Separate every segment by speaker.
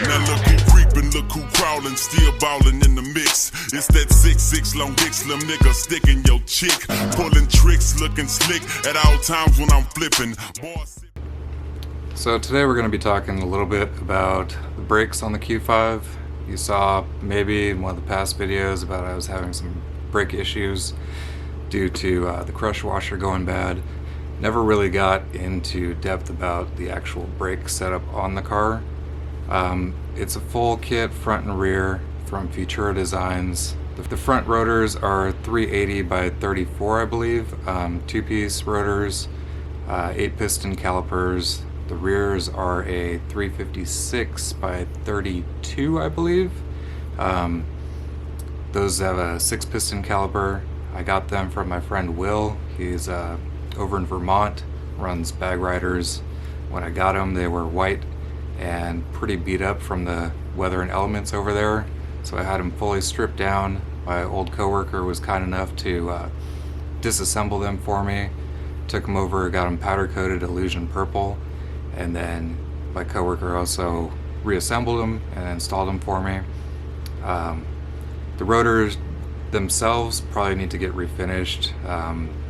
Speaker 1: Now look who creepin', look who crawlin', still ballin' in the mix. It's that 6'6" long dick slim nigga sticking your chick, pulling tricks, looking slick at all times when I'm flipping.
Speaker 2: So today we're going to be talking a little bit about the brakes on the Q5. You saw maybe in one of the past videos about I was having some brake issues due to the crush washer going bad. Never really got into depth about the actual brake setup on the car. It's a full kit, front and rear, from Futura Designs. The front rotors are 380 by 34, I believe, two-piece rotors, 8-piston calipers. The rears are a 356 by 32, I believe. Those have a 6-piston caliper. I got them from my friend Will. He's over in Vermont, runs bag riders. When I got them, they were white and pretty beat up from the weather and elements over there. So I had them fully stripped down. My old coworker was kind enough to disassemble them for me. Took them over, got them powder coated illusion purple. And then my coworker also reassembled them and installed them for me. The rotors themselves probably need to get refinished.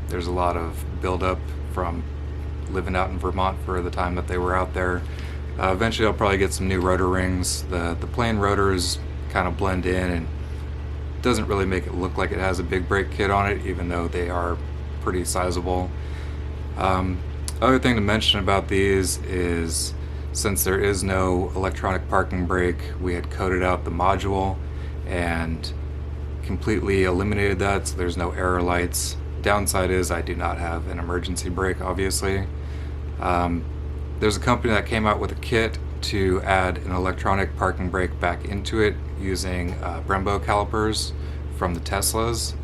Speaker 2: There's a lot of buildup from living out in Vermont for the time that they were out there. Eventually I'll probably get some new rotor rings. The plain rotors kind of blend in and doesn't really make it look like it has a big brake kit on it, even though they are pretty sizable. Other thing to mention about these is, since there is no electronic parking brake, we had coated out the module and completely eliminated that, so there's no error lights. Downside is I do not have an emergency brake, obviously. There's a company that came out with a kit to add an electronic parking brake back into it using Brembo calipers from the Teslas.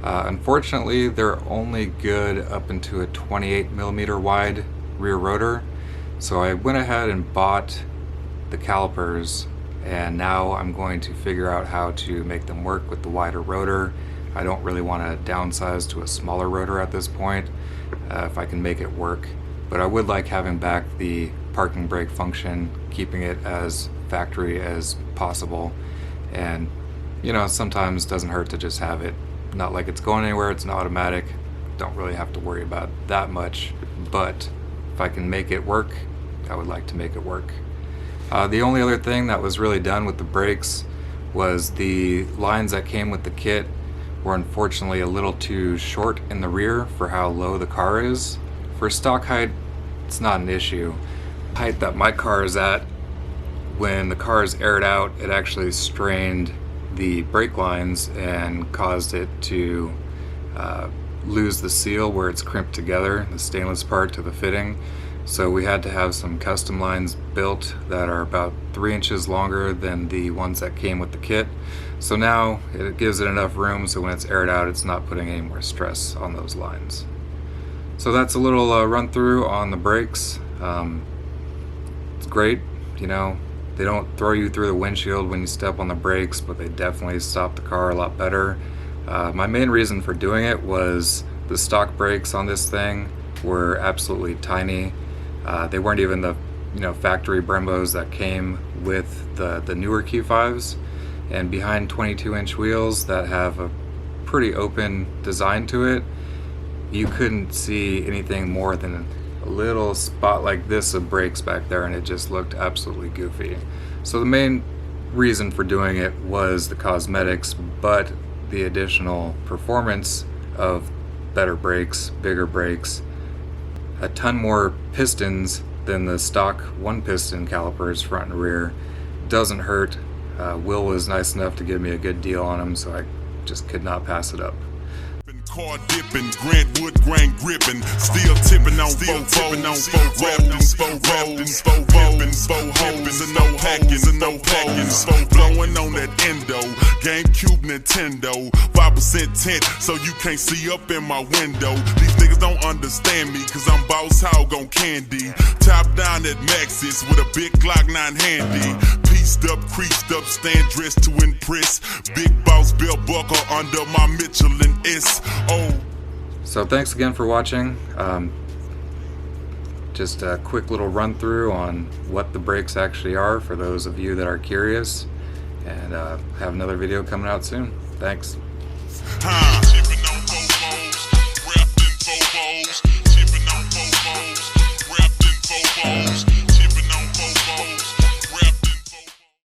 Speaker 2: Unfortunately, they're only good up into a 28mm wide rear rotor. So I went ahead and bought the calipers, and now I'm going to figure out how to make them work with the wider rotor. I don't really want to downsize to a smaller rotor at this point, if I can make it work. But I would like having back the parking brake function, keeping it as factory as possible. And, you know, sometimes it doesn't hurt to just have it. Not like it's going anywhere, it's an automatic. Don't really have to worry about that much. But if I can make it work, I would like to make it work. The only other thing that was really done with the brakes was the lines that came with the kit were unfortunately a little too short in the rear for how low the car is. For stock height, it's not an issue. The height that my car is at, when the car is aired out, it actually strained the brake lines and caused it to lose the seal where it's crimped together, the stainless part to the fitting. So we had to have some custom lines built that are about 3 inches longer than the ones that came with the kit. So now it gives it enough room so when it's aired out, it's not putting any more stress on those lines. So that's a little run through on the brakes. It's great, you know. They don't throw you through the windshield when you step on the brakes, but they definitely stop the car a lot better. My main reason for doing it was the stock brakes on this thing were absolutely tiny. They weren't even the factory Brembos that came with the newer Q5s. And behind 22-inch wheels that have a pretty open design to it, you couldn't see anything more than a little spot like this of brakes back there, and it just looked absolutely goofy. So the main reason for doing it was the cosmetics, but the additional performance of better brakes, bigger brakes, a ton more pistons than the stock 1-piston calipers front and rear doesn't hurt. Will was nice enough to give me a good deal on them, so I just could not pass it up.
Speaker 1: Car dipping, Grant Wood grain gripping, still tipping on four rapping, four holes, and no packings, blowing on that endo, GameCube Nintendo, 5% tint, so you can't see up in my window. These niggas don't understand me, cause I'm boss hog on candy, top down at Maxis with a big Glock 9 handy, pieced up, creased up, stand dressed to impress, big boss belt buckle under my Michelin S.
Speaker 2: So thanks again for watching. just a quick little run through on what the brakes actually are for those of you that are curious, and have another video coming out soon. Thanks.